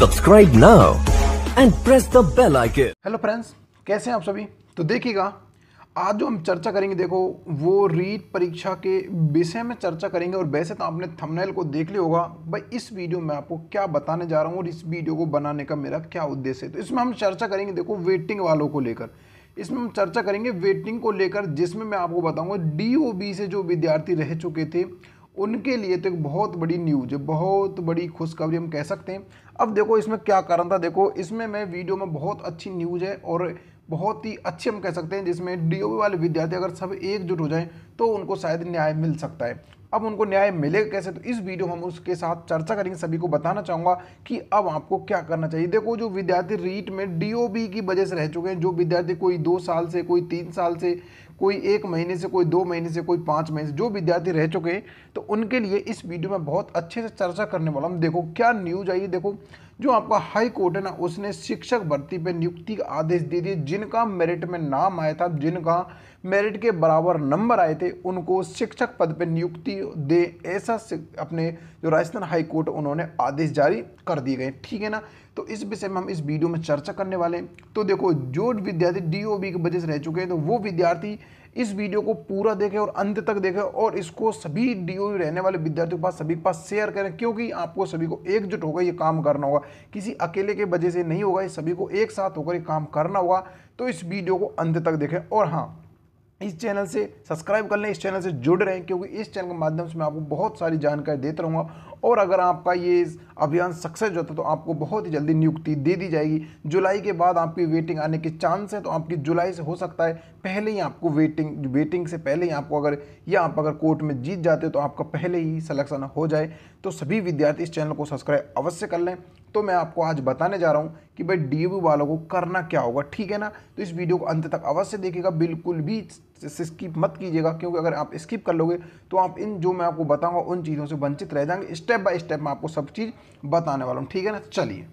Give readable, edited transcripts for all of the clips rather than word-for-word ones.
Subscribe now and press the bell icon. Hello friends, कैसे हैं आप सभी। तो देखिएगा, आज जो हम चर्चा करेंगे देखो वो रीट परीक्षा के विषय में चर्चा करेंगे। और वैसे तो आपने थंबनेल को देख लिया होगा भाई इस वीडियो में आपको क्या बताने जा रहा हूँ और इस वीडियो को बनाने का मेरा क्या उद्देश्य है। तो इसमें हम चर्चा करेंगे देखो वेटिंग वालों को लेकर, इसमें हम चर्चा करेंगे वेटिंग को लेकर, जिसमें मैं आपको बताऊंगा डीओबी से जो विद्यार्थी रह चुके थे उनके लिए तो एक बहुत बड़ी न्यूज है, बहुत बड़ी खुशखबरी हम कह सकते हैं। अब देखो इसमें क्या कारण था, देखो इसमें मैं वीडियो में बहुत अच्छी न्यूज है और बहुत ही अच्छी हम कह सकते हैं, जिसमें डीओबी वाले विद्यार्थी अगर सब एकजुट हो जाएं तो उनको शायद न्याय मिल सकता है। अब उनको न्याय मिलेगा कैसे, तो इस वीडियो में हम उसके साथ चर्चा करेंगे। सभी को बताना चाहूँगा कि अब आपको क्या करना चाहिए। देखो जो विद्यार्थी रीट में डीओबी की वजह से रह चुके हैं, जो विद्यार्थी कोई 2 साल से, कोई 3 साल से, कोई 1 महीने से, कोई 2 महीने से, कोई 5 महीने से जो विद्यार्थी रह चुके हैं, तो उनके लिए इस वीडियो में बहुत अच्छे से चर्चा करने वाला हूँ। देखो क्या न्यूज आई, देखो जो आपका हाई कोर्ट है ना, उसने शिक्षक भर्ती पे नियुक्ति का आदेश दे दिए। जिनका मेरिट में नाम आया था, जिनका मेरिट के बराबर नंबर आए थे, उनको शिक्षक पद पे नियुक्ति दे, ऐसा अपने जो राजस्थान हाई कोर्ट उन्होंने आदेश जारी कर दिए गए। ठीक है ना, तो इस विषय में हम इस वीडियो में चर्चा करने वाले हैं। तो देखो जो विद्यार्थी डीओबी की वजह से रह चुके हैं, तो वो विद्यार्थी इस वीडियो को पूरा देखें और अंत तक देखें और इसको सभी डीओबी रहने वाले विद्यार्थियों के पास, सभी के पास शेयर करें, क्योंकि आपको सभी को एकजुट होकर ये काम करना होगा। किसी अकेले के वजह से नहीं होगा, ये सभी को एक साथ होकर ये काम करना होगा। तो इस वीडियो को अंत तक देखें और हाँ, इस चैनल से सब्सक्राइब कर लें, इस चैनल से जुड़ रहें, क्योंकि इस चैनल के माध्यम से मैं आपको बहुत सारी जानकारी देता रहूँगा। और अगर आपका ये अभियान सक्सेस होता है तो आपको बहुत ही जल्दी नियुक्ति दे दी जाएगी। जुलाई के बाद आपकी वेटिंग आने के चांस है, तो आपकी जुलाई से हो सकता है पहले ही आपको वेटिंग से पहले ही आपको अगर कोर्ट में जीत जाते हो तो आपका पहले ही सिलेक्शन हो जाए। तो सभी विद्यार्थी इस चैनल को सब्सक्राइब अवश्य कर लें। तो मैं आपको आज बताने जा रहा हूँ कि भाई डीओबी वालों को करना क्या होगा। ठीक है ना, तो इस वीडियो को अंत तक अवश्य देखिएगा, बिल्कुल भी स्किप मत कीजिएगा, क्योंकि अगर आप स्किप कर लोगे तो आप इन जो मैं आपको बताऊंगा उन चीज़ों से वंचित रह जाएंगे। स्टेप बाय स्टेप मैं आपको सब चीज़ बताने वाला हूँ। ठीक है ना, चलिए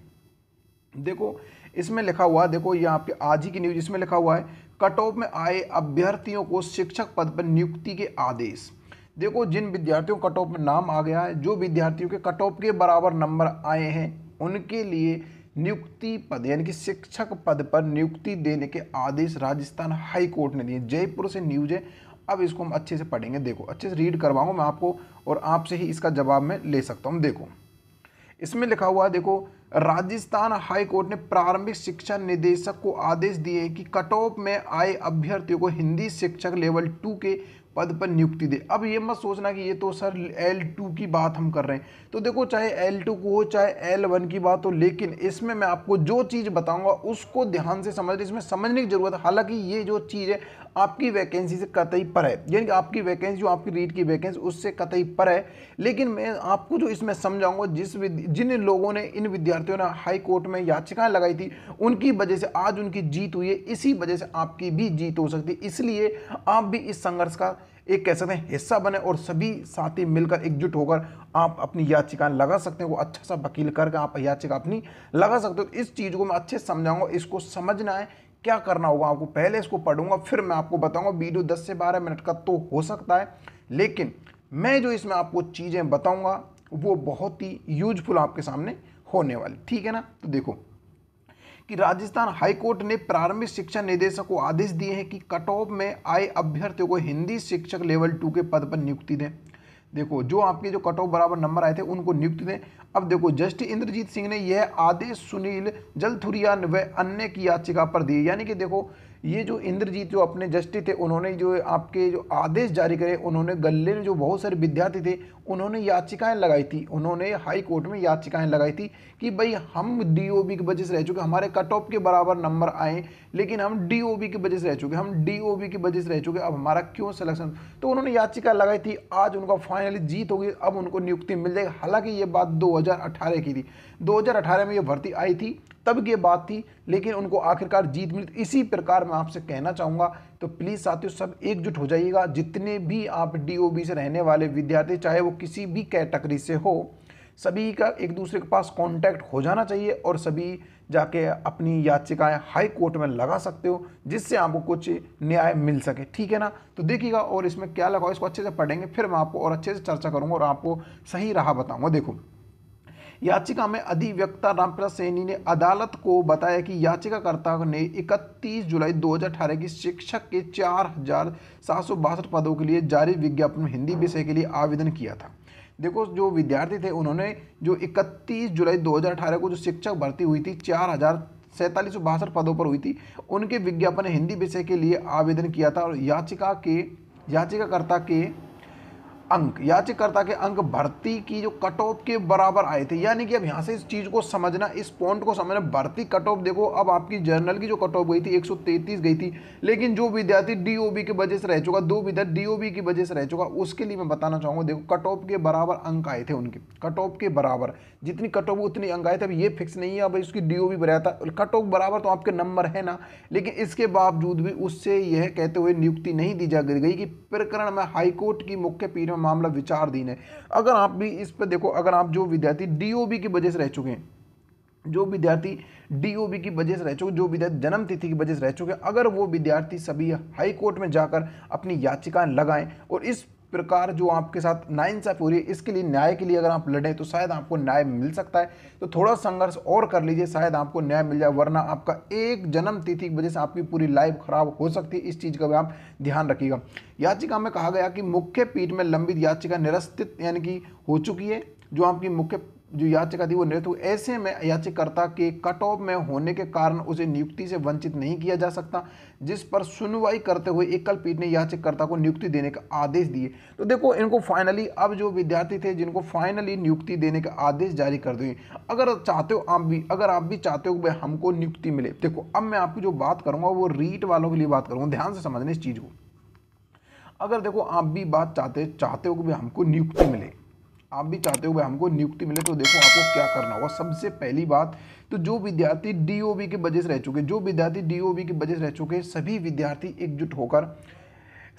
देखो इसमें लिखा हुआ, देखो ये आपके आज ही की न्यूज, इसमें लिखा हुआ है कट ऑफ में आए अभ्यर्थियों को शिक्षक पद पर नियुक्ति के आदेश। देखो जिन विद्यार्थियों कट ऑफ में नाम आ गया है, जो विद्यार्थियों के कट ऑफ के बराबर नंबर आए हैं, उनके लिए नियुक्ति पद यानी कि शिक्षक पद पर नियुक्ति देने के आदेश राजस्थान हाई कोर्ट ने दिए। जयपुर से न्यूज है, अब इसको हम अच्छे से पढ़ेंगे। देखो अच्छे से रीड करवाऊंगा मैं आपको और आपसे ही इसका जवाब मैं ले सकता हूँ। देखो इसमें लिखा हुआ है, देखो राजस्थान हाई कोर्ट ने प्रारंभिक शिक्षा निदेशक को आदेश दिए कि कट ऑफ में आए अभ्यर्थियों को हिंदी शिक्षक लेवल 2 के पद पर नियुक्ति दे। अब ये मत सोचना कि ये तो सर L2 की बात हम कर रहे हैं। तो देखो चाहे L2 को हो चाहे L1 की बात हो, लेकिन इसमें मैं आपको जो चीज़ बताऊंगा उसको ध्यान से समझ, इसमें समझने की जरूरत है। हालांकि ये जो चीज़ है आपकी वैकेंसी से कतई पर है, यानी कि आपकी वैकेंसी जो आपकी रीट की वैकेंसी उससे कतई पर है, लेकिन मैं आपको जो इसमें समझाऊंगा, जिन लोगों ने, इन विद्यार्थियों ने हाई कोर्ट में याचिकाएं लगाई थी, उनकी वजह से आज उनकी जीत हुई है, इसी वजह से आपकी भी जीत हो सकती है। इसलिए आप भी इस संघर्ष का एक कह सकते हैं हिस्सा बने और सभी साथी मिलकर एकजुट होकर आप अपनी याचिकाएं लगा सकते हैं। वो अच्छा सा वकील करके आप याचिका अपनी लगा सकते हो। इस चीज़ को मैं अच्छे से समझाऊंगा, इसको समझना है क्या करना होगा आपको। पहले इसको पढ़ूंगा फिर मैं आपको बताऊंगा। वीडियो 10 से 12 मिनट का तो हो सकता है, लेकिन मैं जो इसमें आपको चीज़ें बताऊंगा वो बहुत ही यूजफुल आपके सामने होने वाली। ठीक है ना, तो देखो कि राजस्थान हाई कोर्ट ने प्रारंभिक शिक्षा निदेशक को आदेश दिए हैं कि कट ऑफ में आए अभ्यर्थियों को हिंदी शिक्षक लेवल 2 के पद पर नियुक्ति दें। देखो जो आपके जो कट ऑफ बराबर नंबर आए थे उनको नियुक्ति दें। अब देखो जस्टिस इंद्रजीत सिंह ने यह आदेश सुनील जलथुरिया व अन्य की याचिका पर दिए। यानी कि देखो ये जो इंद्रजीत जो अपने जस्टिस थे, उन्होंने जो आपके जो आदेश जारी करे, उन्होंने गले में जो बहुत सारे विद्यार्थी थे उन्होंने याचिकाएं लगाई थी, उन्होंने हाई कोर्ट में याचिकाएं लगाई थी कि भाई हम डीओबी की वजह से रह चुके, हमारे कट ऑफ के बराबर नंबर आए लेकिन हम डीओबी की वजह से रह चुके, हम डीओबी की वजह से रह चुके, अब हमारा क्यों सिलेक्शन। तो उन्होंने याचिका लगाई थी, आज उनका फाइनली जीत होगी, अब उनको नियुक्ति मिल जाएगी। हालांकि ये बात 2018 की थी, 2018 में ये भर्ती आई थी, तब की बात थी, लेकिन उनको आखिरकार जीत मिली। इसी प्रकार मैं आपसे कहना चाहूँगा, तो प्लीज़ साथियों सब एकजुट हो जाइएगा। जितने भी आप डीओबी से रहने वाले विद्यार्थी, चाहे वो किसी भी कैटेगरी से हो, सभी का एक दूसरे के पास कांटेक्ट हो जाना चाहिए और सभी जाके अपनी याचिकाएं हाई कोर्ट में लगा सकते हो, जिससे आपको कुछ न्याय मिल सके। ठीक है ना, तो देखिएगा और इसमें क्या लगा इसको अच्छे से पढ़ेंगे, फिर मैं आपको और अच्छे से चर्चा करूँगा और आपको सही राह बताऊँगा। देखो याचिका में अधिवक्ता रामप्रसाद सैनी ने अदालत को बताया कि याचिकाकर्ता ने 31 जुलाई 2018 की शिक्षक के 4762 पदों के लिए जारी विज्ञापन में हिंदी विषय के लिए आवेदन किया था। देखो, जो विद्यार्थी थे उन्होंने जो 31 जुलाई 2018 को जो शिक्षक भर्ती हुई थी 4762 पदों पर हुई थी, उनके विज्ञापन हिंदी विषय के लिए आवेदन किया था और याचिकाकर्ता के अंक भर्ती की जो कट ऑफ के बराबर आए थे। यानी कि अब यहाँ से इस चीज़ को समझना, इस पॉइंट को समझना, भर्ती कट ऑफ देखो, अब आपकी जर्नल की जो कट ऑफ गई थी 133 गई थी, लेकिन जो विद्यार्थी डीओबी की वजह से रह चुका, 2 विद्यार्थी डीओबी की वजह से रह चुका, उसके लिए मैं बताना चाहूँगा, देखो कट ऑफ के बराबर अंक आए थे उनके, कट ऑफ के बराबर जितनी कट ऑफ उतनी अंक आए थे। अब ये फिक्स नहीं है अब उसकी डीओबी बढ़ाया था, कट ऑफ बराबर तो आपके नंबर है ना, लेकिन इसके बावजूद भी उससे यह कहते हुए नियुक्ति नहीं दी जा गई कि प्रकरण में हाईकोर्ट की मुख्य पीठ में मामला विचाराधीन है। अगर आप भी इस पर देखो, अगर आप जो विद्यार्थी डीओबी की वजह से रह चुके हैं, जो विद्यार्थी डीओबी की वजह से रह चुके, जो विद्यार्थी जन्म तिथि की वजह से रह चुके, अगर वो विद्यार्थी सभी हाई कोर्ट में जाकर अपनी याचिकाएं लगाएं और इस प्रकार जो आपके साथ नाइंसाफी हो रही है, इसके लिए न्याय के लिए अगर आप लड़ें तो शायद आपको न्याय मिल सकता है। तो थोड़ा संघर्ष और कर लीजिए, शायद आपको न्याय मिल जाए, वरना आपका एक जन्म तिथि की वजह से आपकी पूरी लाइफ खराब हो सकती है। इस चीज़ का भी आप ध्यान रखिएगा। याचिका में कहा गया कि मुख्य पीठ में लंबित याचिका निरस्तित यानी कि हो चुकी है, जो आपकी मुख्य जो याचिका थी वो निरस्त हुई। ऐसे में याचिकाकर्ता के कट ऑफ में होने के कारण उसे नियुक्ति से वंचित नहीं किया जा सकता, जिस पर सुनवाई करते हुए एकल पीठ ने याचिकाकर्ता को नियुक्ति देने का आदेश दिए। तो देखो, इनको फाइनली अब जो विद्यार्थी थे जिनको फाइनली नियुक्ति देने का आदेश जारी कर दिए। अगर चाहते हो अगर आप भी चाहते हो भाई हमको नियुक्ति मिले, देखो अब मैं आपकी जो बात करूंगा वो रीट वालों के लिए बात करूंगा, ध्यान से समझना इस चीज़ को। अगर देखो आप भी बात चाहते हो कि भाई हमको नियुक्ति मिले, आप भी चाहते हो भाई हमको नियुक्ति मिले, तो देखो आपको क्या करना होगा। सबसे पहली बात तो जो विद्यार्थी डीओबी की वजह से रह चुके, सभी विद्यार्थी एकजुट होकर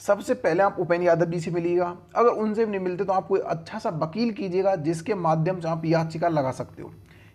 सबसे पहले आप उपेंद्र यादव जी से मिलिएगा। अगर उनसे नहीं मिलते तो आप कोई अच्छा सा वकील कीजिएगा जिसके माध्यम से आप याचिका लगा सकते हो।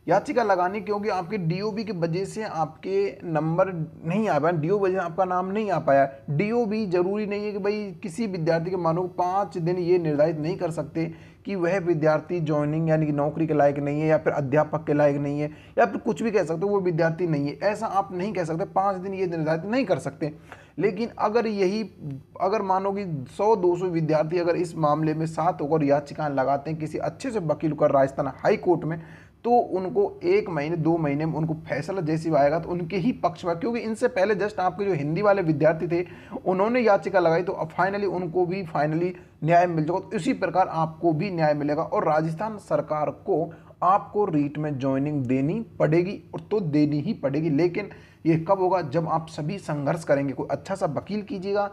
याचिका लगानी क्योंकि आपके डीओबी की वजह से आपके नंबर नहीं आ पाया, डीओ वजह से आपका नाम नहीं आ पाया। डीओबी जरूरी नहीं है कि भाई किसी विद्यार्थी के मानो 5 दिन ये निर्धारित नहीं कर सकते कि वह विद्यार्थी ज्वाइनिंग यानी कि नौकरी के लायक नहीं है, या फिर अध्यापक के लायक नहीं है, या फिर कुछ भी कह सकते हो वो विद्यार्थी नहीं है। ऐसा आप नहीं कह सकते, 5 दिन ये निर्धारित नहीं कर सकते। लेकिन अगर मानो कि 100-200 विद्यार्थी अगर इस मामले में साथ होकर याचिकाएं लगाते हैं किसी अच्छे से वकील को राजस्थान हाई कोर्ट में, तो उनको 1 महीने 2 महीने में उनको फैसला जैसी आएगा तो उनके ही पक्ष में, क्योंकि इनसे पहले जस्ट आपके जो हिंदी वाले विद्यार्थी थे उन्होंने याचिका लगाई, तो अब फाइनली उनको भी फाइनली न्याय मिल जाएगा। तो इसी प्रकार आपको भी न्याय मिलेगा और राजस्थान सरकार को आपको रीट में ज्वाइनिंग देनी पड़ेगी, और तो देनी ही पड़ेगी। लेकिन ये कब होगा? जब आप सभी संघर्ष करेंगे, कोई अच्छा सा वकील कीजिएगा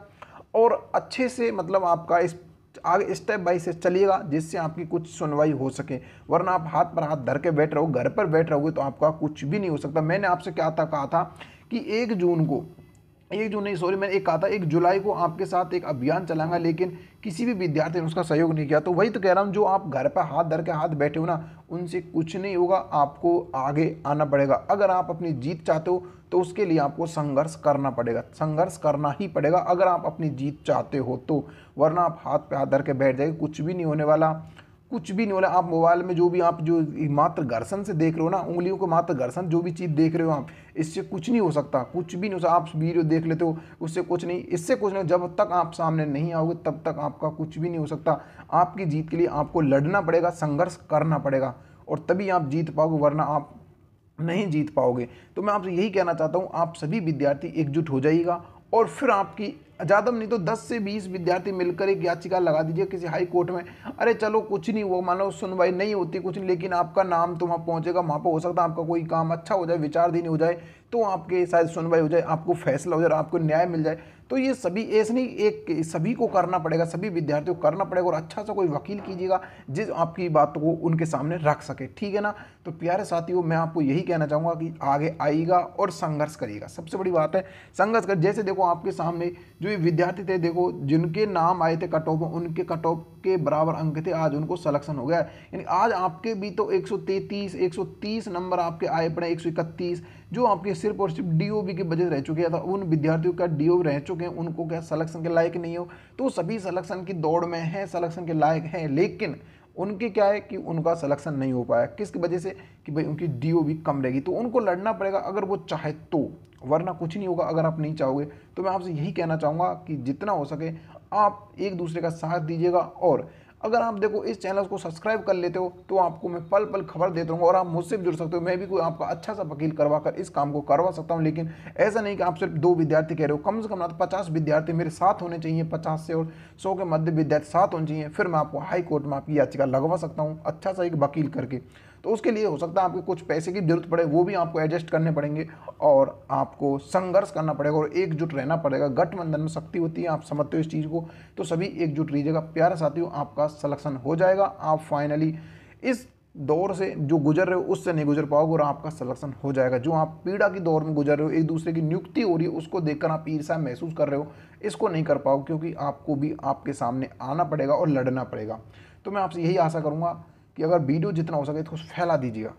और अच्छे से मतलब आपका इस आगे स्टेप बाय स्टेप चलिएगा जिससे आपकी कुछ सुनवाई हो सके। वरना आप हाथ पर हाथ धर के बैठ रहो, घर पर बैठ रहोगे तो आपका कुछ भी नहीं हो सकता। मैंने आपसे कहा था कि 1 जुलाई को आपके साथ एक अभियान चलाऊंगा, लेकिन किसी भी विद्यार्थी ने उसका सहयोग नहीं किया। तो वही तो कह रहा हूँ, जो आप घर पर हाथ धर के हाथ बैठे हो ना, उनसे कुछ नहीं होगा, आपको आगे आना पड़ेगा। अगर आप अपनी जीत चाहते हो तो उसके लिए आपको संघर्ष करना पड़ेगा, संघर्ष करना ही पड़ेगा अगर आप अपनी जीत चाहते हो तो। वरना आप हाथ पे हाथ धर के बैठ जाएंगे, कुछ भी नहीं होने वाला, कुछ भी नहीं हो रहा। आप मोबाइल में जो भी आप जो मात्र घर्षण से देख रहे हो ना, उंगलियों को मात्र घर्षण जो भी चीज़ देख रहे हो आप, इससे कुछ नहीं हो सकता, कुछ भी नहीं हो सकता। आप वीडियो देख लेते हो, उससे कुछ नहीं, इससे कुछ नहीं। जब तक आप सामने नहीं आओगे तब तक आपका कुछ भी नहीं हो सकता। आपकी जीत के लिए आपको लड़ना पड़ेगा, संघर्ष करना पड़ेगा, और तभी आप जीत पाओगे, वरना आप नहीं जीत पाओगे। तो मैं आपसे यही कहना चाहता हूँ, आप सभी विद्यार्थी एकजुट हो जाइएगा और फिर आपकी ज़्यादा नहीं तो 10 से 20 विद्यार्थी मिलकर एक याचिका लगा दीजिए किसी हाई कोर्ट में। अरे चलो कुछ नहीं हुआ, मान लो सुनवाई नहीं होती कुछ नहीं, लेकिन आपका नाम तो वहाँ पहुँचेगा, वहाँ पर हो सकता है आपका कोई काम अच्छा हो जाए, विचाराधीन हो जाए, तो आपके शायद सुनवाई हो जाए, आपको फैसला हो जाए, आपको न्याय मिल जाए। तो ये सभी ऐसे नहीं, एक सभी को करना पड़ेगा, सभी विद्यार्थियों को करना पड़ेगा, और अच्छा सा कोई वकील कीजिएगा जिस आपकी बात को उनके सामने रख सके, ठीक है ना। तो प्यारे साथियों, मैं आपको यही कहना चाहूँगा कि आगे आइएगा और संघर्ष करिएगा। सबसे बड़ी बात है संघर्ष कर। जैसे देखो आपके सामने जो ये विद्यार्थी थे, देखो जिनके नाम आए थे कट ऑफ, उनके कट ऑफ के बराबर अंक थे, आज उनको सिलेक्शन हो गया। यानी आज आपके भी तो 133 130 नंबर आपके आए पड़े, 131 जो आपके सिर्फ और सिर्फ डीओबी की वजह से रह चुके हैं। उन विद्यार्थियों का डीओ रह चुके हैं, उनको क्या सिलेक्शन के लायक नहीं हो, तो सभी सिलेक्शन की दौड़ में है, सिलेक्शन के लायक हैं, लेकिन उनके क्या है कि उनका सिलेक्शन नहीं हो पाया, किसकी वजह से कि भाई उनकी डीओ भी कम रहेगी, तो उनको लड़ना पड़ेगा अगर वो चाहे तो, वरना कुछ नहीं होगा अगर आप नहीं चाहोगे। तो मैं आपसे यही कहना चाहूँगा कि जितना हो सके आप एक दूसरे का साथ दीजिएगा, और अगर आप देखो इस चैनल को सब्सक्राइब कर लेते हो तो आपको मैं पल पल खबर देता रहूँगा और आप मुझसे भी जुड़ सकते हो। मैं भी कोई आपका अच्छा सा वकील करवा कर इस काम को करवा सकता हूँ, लेकिन ऐसा नहीं कि आप सिर्फ 2 विद्यार्थी कह रहे हो, कम से कम ना तो 50 विद्यार्थी मेरे साथ होने चाहिए, 50 से और 100 के मध्य विद्यार्थी साथ होने चाहिए, फिर मैं आपको हाई कोर्ट में आपकी याचिका लगवा सकता हूँ अच्छा सा एक वकील करके। तो उसके लिए हो सकता है आपको कुछ पैसे की जरूरत पड़े, वो भी आपको एडजस्ट करने पड़ेंगे और आपको संघर्ष करना पड़ेगा और एकजुट रहना पड़ेगा। गठबंधन में शक्ति होती है, आप समझते हो इस चीज़ को, तो सभी एकजुट रहिएगा। प्यारे साथियों, आपका सिलेक्शन हो जाएगा, आप फाइनली इस दौर से जो गुजर रहे हो उससे नहीं गुजर पाओगे और आपका सिलेक्शन हो जाएगा। जो आप पीड़ा की दौर में गुजर रहे हो, एक दूसरे की नियुक्ति हो रही है उसको देखकर आप ईर्ष्या महसूस कर रहे हो, इसको नहीं कर पाओगे, क्योंकि आपको भी आपके सामने आना पड़ेगा और लड़ना पड़ेगा। तो मैं आपसे यही आशा करूँगा कि अगर वीडियो जितना हो सके इसको फैला दीजिएगा,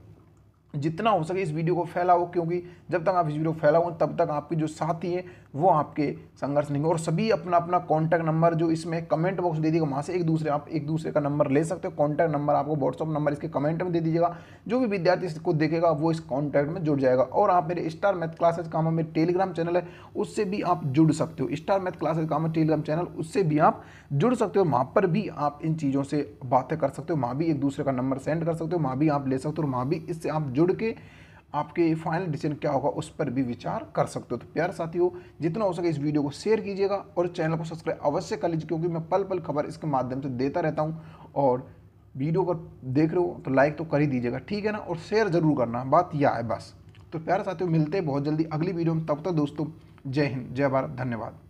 जितना हो सके इस वीडियो को फैलाओ, क्योंकि जब तक आप इस वीडियो को फैलाओ तब तक आपके जो साथी हैं वो आपके संघर्ष नहीं। और सभी अपना अपना कॉन्टैक्ट नंबर जो इसमें कमेंट बॉक्स दे दीजिएगा, वहाँ से आप एक दूसरे का नंबर ले सकते हो। कॉन्टैक्ट नंबर आपको व्हाट्सअप नंबर इसके कमेंट में दे दीजिएगा, जो भी विद्यार्थी इसको देखेगा वो इस कॉन्टैक्ट में जुड़ जाएगा। और आप मेरे स्टार मैथ क्लासेज का मेरे टेलीग्राम चैनल है उससे भी आप जुड़ सकते हो, स्टार मैथ क्लासेज का टेलीग्राम चैनल, उससे भी आप जुड़ सकते हो। वहाँ पर भी आप इन चीज़ों से बातें कर सकते हो, वहाँ भी एक दूसरे का नंबर सेंड कर सकते हो, वहाँ भी आप ले सकते हो और वहाँ भी इससे आप जुड़ के आपके फाइनल डिसीजन क्या होगा उस पर भी विचार कर सकते हो। तो प्यारे साथियों, जितना हो सके इस वीडियो को शेयर कीजिएगा और चैनल को सब्सक्राइब अवश्य कर लीजिए, क्योंकि मैं पल पल खबर इसके माध्यम से देता रहता हूँ। और वीडियो को देख रहे हो तो लाइक तो कर ही दीजिएगा, ठीक है ना, और शेयर जरूर करना, बात यह है बस। तो प्यारे साथियों, मिलते हैं बहुत जल्दी अगली वीडियो में, तब तक दोस्तों जय हिंद, जय भारत, धन्यवाद।